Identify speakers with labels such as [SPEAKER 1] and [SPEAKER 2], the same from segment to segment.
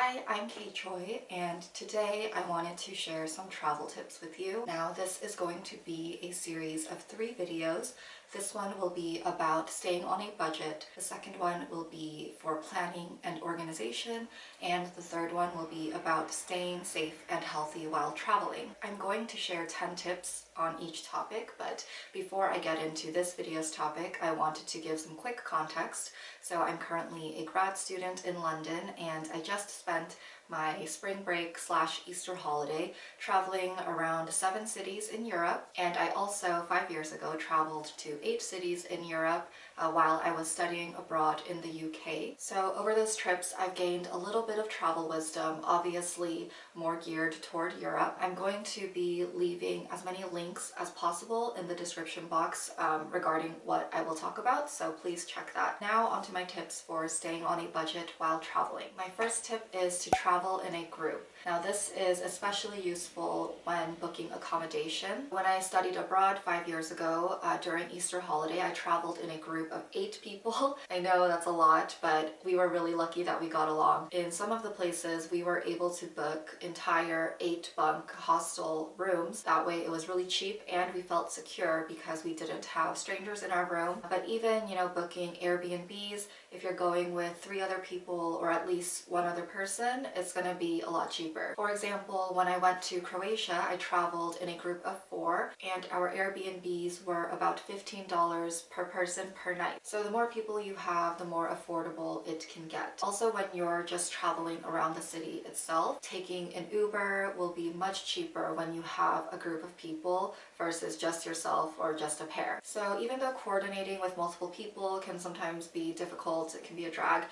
[SPEAKER 1] Hi, I'm K.choi, and today I wanted to share some travel tips with you. Now, this is going to be a series of 3 videos. This one will be about staying on a budget, the second one will be for planning and organization, and the third one will be about staying safe and healthy while traveling. I'm going to share 10 tips on each topic, but before I get into this video's topic, I wanted to give some quick context. So I'm currently a grad student in London, and I just spent my spring break / Easter holiday traveling around 7 cities in Europe, and I also 5 years ago traveled to 8 cities in Europe while I was studying abroad in the UK. So over those trips I've gained a little bit of travel wisdom, obviously more geared toward Europe. I'm going to be leaving as many links as possible in the description box regarding what I will talk about, so please check that. Now onto my tips for staying on a budget while traveling. My first tip is to travel in a group. Now this is especially useful when booking accommodation. When I studied abroad 5 years ago during Easter holiday, I traveled in a group of 8 people. I know that's a lot, but we were really lucky that we got along. In some of the places we were able to book entire 8-bunk hostel rooms. That way it was really cheap and we felt secure because we didn't have strangers in our room. But even, booking Airbnbs, if you're going with 3 other people or at least 1 other person, it's going to be a lot cheaper. For example, when I went to Croatia, I traveled in a group of 4 and our Airbnbs were about $15 per person per night. So the more people you have, the more affordable it can get. Also, when you're just traveling around the city itself, taking an Uber will be much cheaper when you have a group of people versus just yourself or just a pair. So even though coordinating with multiple people can sometimes be difficult, it can be a drag,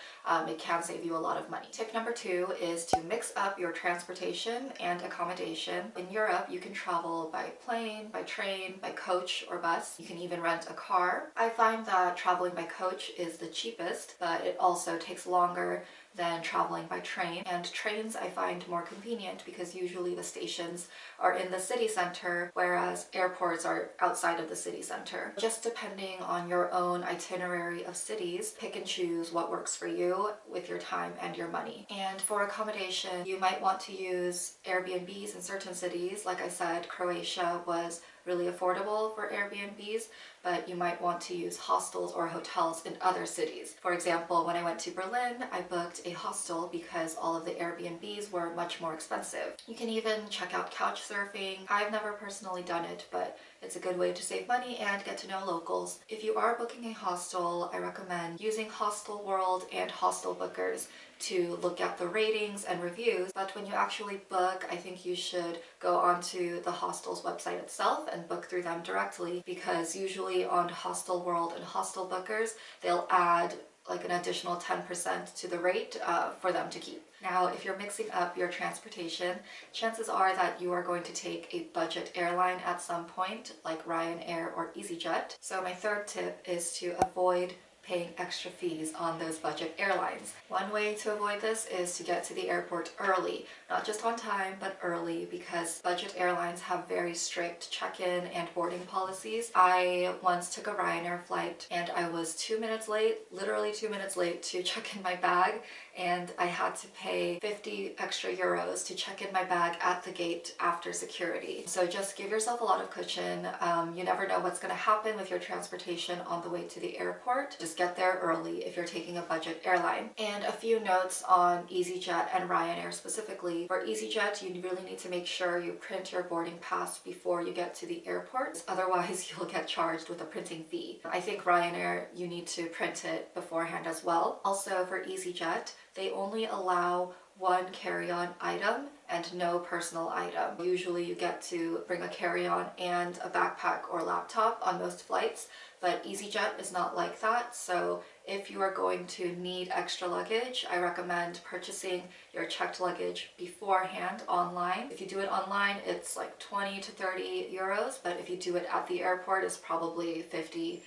[SPEAKER 1] it can save you a lot of money. Tip number 2 is to mix up your transportation and accommodation. In Europe, you can travel by plane, by train, by coach or bus. You can even rent a car. I find that traveling by coach is the cheapest, but it also takes longer than traveling by train. And trains I find more convenient because usually the stations are in the city center, whereas airports are outside of the city center. Just depending on your own itinerary of cities, pick and choose what works for you with your time and your money. And for accommodation, you might want to use Airbnbs in certain cities. Like I said, Croatia was really affordable for Airbnbs, but you might want to use hostels or hotels in other cities. For example, when I went to Berlin, I booked a hostel because all of the Airbnbs were much more expensive. You can even check out couch surfing. I've never personally done it, but it's a good way to save money and get to know locals. If you are booking a hostel, I recommend using Hostel World and Hostel Bookers to look at the ratings and reviews, but when you actually book, I think you should go onto the hostel's website itself and book through them directly, because usually on Hostel World and Hostel Bookers, they'll add like an additional 10% to the rate for them to keep. Now, if you're mixing up your transportation, chances are that you are going to take a budget airline at some point, like Ryanair or EasyJet. So my third tip is to avoid paying extra fees on those budget airlines. One way to avoid this is to get to the airport early, not just on time, but early, because budget airlines have very strict check-in and boarding policies. I once took a Ryanair flight and I was 2 minutes late, literally 2 minutes late to check in my bag, and I had to pay 50 extra euros to check in my bag at the gate after security. So just give yourself a lot of cushion. You never know what's going to happen with your transportation on the way to the airport. Just get there early if you're taking a budget airline. And a few notes on EasyJet and Ryanair specifically. For EasyJet, you really need to make sure you print your boarding pass before you get to the airport. Otherwise, you'll get charged with a printing fee. I think Ryanair, you need to print it beforehand as well. Also for EasyJet, they only allow 1 carry-on item and no personal item. Usually you get to bring a carry-on and a backpack or laptop on most flights, but EasyJet is not like that. So if you are going to need extra luggage, I recommend purchasing your checked luggage beforehand online. If you do it online, it's like 20 to 30 euros, but if you do it at the airport, it's probably 50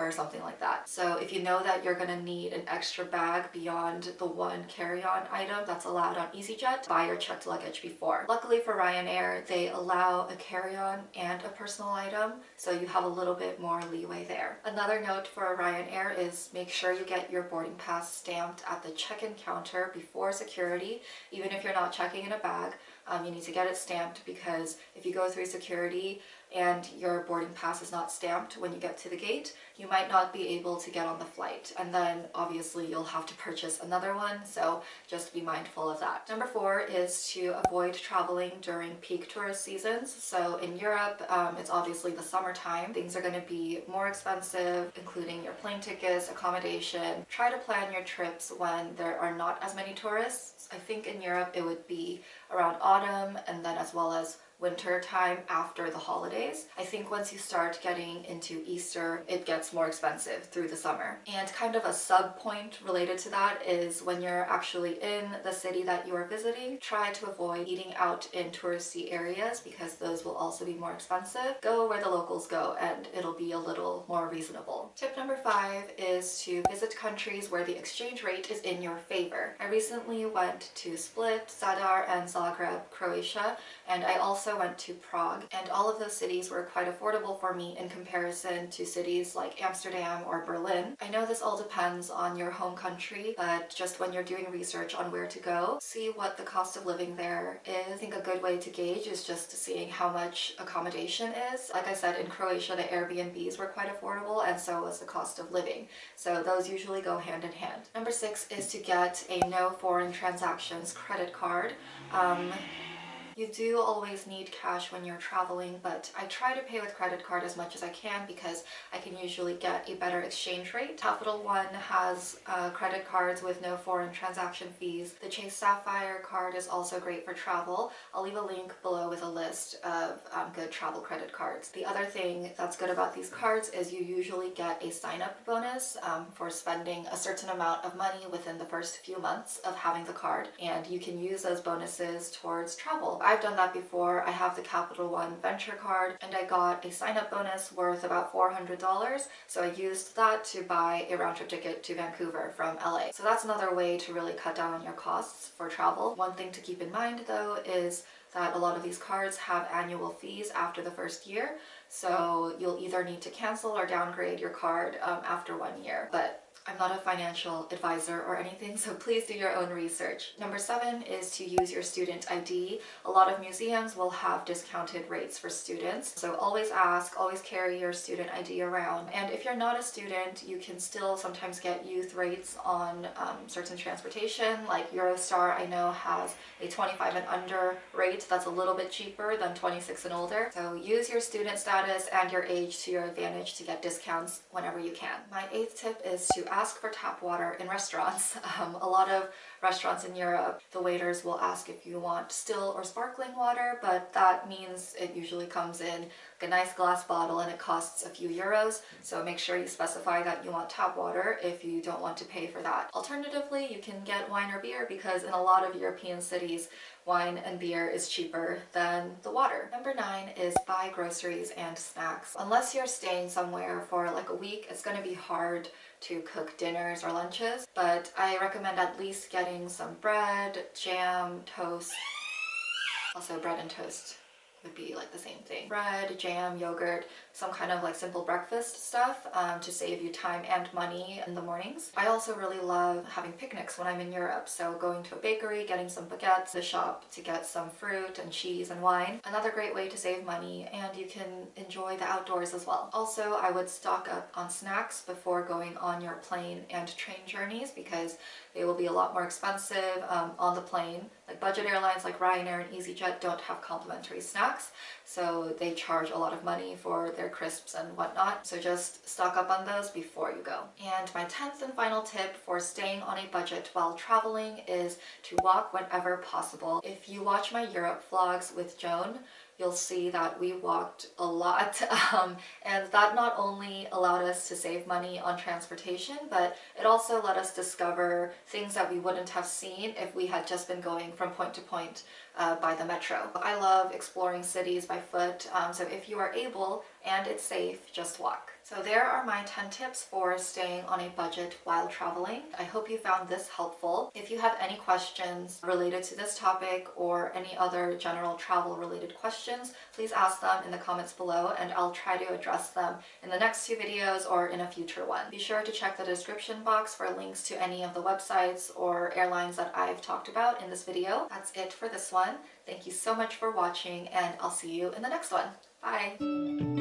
[SPEAKER 1] or something like that. So if you know that you're gonna need an extra bag beyond the one carry-on item that's allowed on EasyJet, buy your checked luggage before. Luckily for Ryanair, they allow a carry-on and a personal item, so you have a little bit more leeway there. Another note for Ryanair is make sure you get your boarding pass stamped at the check-in counter before security. Even if you're not checking in a bag, you need to get it stamped, because if you go through security and your boarding pass is not stamped when you get to the gate, you might not be able to get on the flight, and then obviously you'll have to purchase another one, so just be mindful of that. Number 4 is to avoid traveling during peak tourist seasons. So in Europe, it's obviously the summertime. Things are going to be more expensive, including your plane tickets, accommodation. Try to plan your trips when there are not as many tourists. I think in Europe it would be around autumn, and then as well as winter time after the holidays. I think once you start getting into Easter, it gets more expensive through the summer. And kind of a sub point related to that is when you're actually in the city that you are visiting, try to avoid eating out in touristy areas, because those will also be more expensive. Go where the locals go and it'll be a little more reasonable. Tip number 5 is to visit countries where the exchange rate is in your favor. I recently went to Split, Zadar, and Zagreb, Croatia, and I also went to Prague, and all of those cities were quite affordable for me in comparison to cities like Amsterdam or Berlin. I know this all depends on your home country, but just when you're doing research on where to go, see what the cost of living there is. I think a good way to gauge is just seeing how much accommodation is. Like I said, in Croatia, the Airbnbs were quite affordable, and so was the cost of living. So those usually go hand in hand. Number 6 is to get a no foreign transactions credit card. You do always need cash when you're traveling, but I try to pay with credit card as much as I can because I can usually get a better exchange rate. Capital One has credit cards with no foreign transaction fees. The Chase Sapphire card is also great for travel. I'll leave a link below with a list of good travel credit cards. The other thing that's good about these cards is you usually get a sign-up bonus for spending a certain amount of money within the first few months of having the card, and you can use those bonuses towards travel. I've done that before. I have the Capital One Venture card, and I got a sign-up bonus worth about $400, so I used that to buy a round-trip ticket to Vancouver from LA. So that's another way to really cut down on your costs for travel. One thing to keep in mind though is that a lot of these cards have annual fees after the first year, so you'll either need to cancel or downgrade your card after 1 year. But I'm not a financial advisor or anything, so please do your own research. Number 7 is to use your student ID. A lot of museums will have discounted rates for students, so always ask, always carry your student ID around. And if you're not a student, you can still sometimes get youth rates on certain transportation, like Eurostar I know has a 25 and under rate that's a little bit cheaper than 26 and older. So use your student status and your age to your advantage to get discounts whenever you can. My 8th tip is to ask for tap water in restaurants. A lot of restaurants in Europe, the waiters will ask if you want still or sparkling water, but that means it usually comes in a nice glass bottle and it costs a few euros. So make sure you specify that you want tap water if you don't want to pay for that. Alternatively, you can get wine or beer, because in a lot of European cities, wine and beer is cheaper than the water. Number 9 is buy groceries and snacks. Unless you're staying somewhere for like a week, it's going to be hard to cook dinners or lunches, but I recommend at least getting some bread, jam, toast. Also, bread and toast would be like the same thing. Bread, jam, yogurt, some kind of like simple breakfast stuff to save you time and money in the mornings. I also really love having picnics when I'm in Europe, so going to a bakery, getting some baguettes, the shop to get some fruit and cheese and wine. Another great way to save money, and you can enjoy the outdoors as well. Also, I would stock up on snacks before going on your plane and train journeys, because they will be a lot more expensive on the plane. Like budget airlines like Ryanair and EasyJet don't have complimentary snacks, so they charge a lot of money for their crisps and whatnot. So just stock up on those before you go. And my 10th and final tip for staying on a budget while traveling is to walk whenever possible. If you watch my Europe vlogs with Joan, you'll see that we walked a lot, and that not only allowed us to save money on transportation, but it also let us discover things that we wouldn't have seen if we had just been going from point to point by the metro. I love exploring cities by foot, so if you are able and it's safe, just walk. So there are my 10 tips for staying on a budget while traveling. I hope you found this helpful. If you have any questions related to this topic or any other general travel related questions, please ask them in the comments below and I'll try to address them in the next 2 videos or in a future one. Be sure to check the description box for links to any of the websites or airlines that I've talked about in this video. That's it for this one. Thank you so much for watching and I'll see you in the next one. Bye!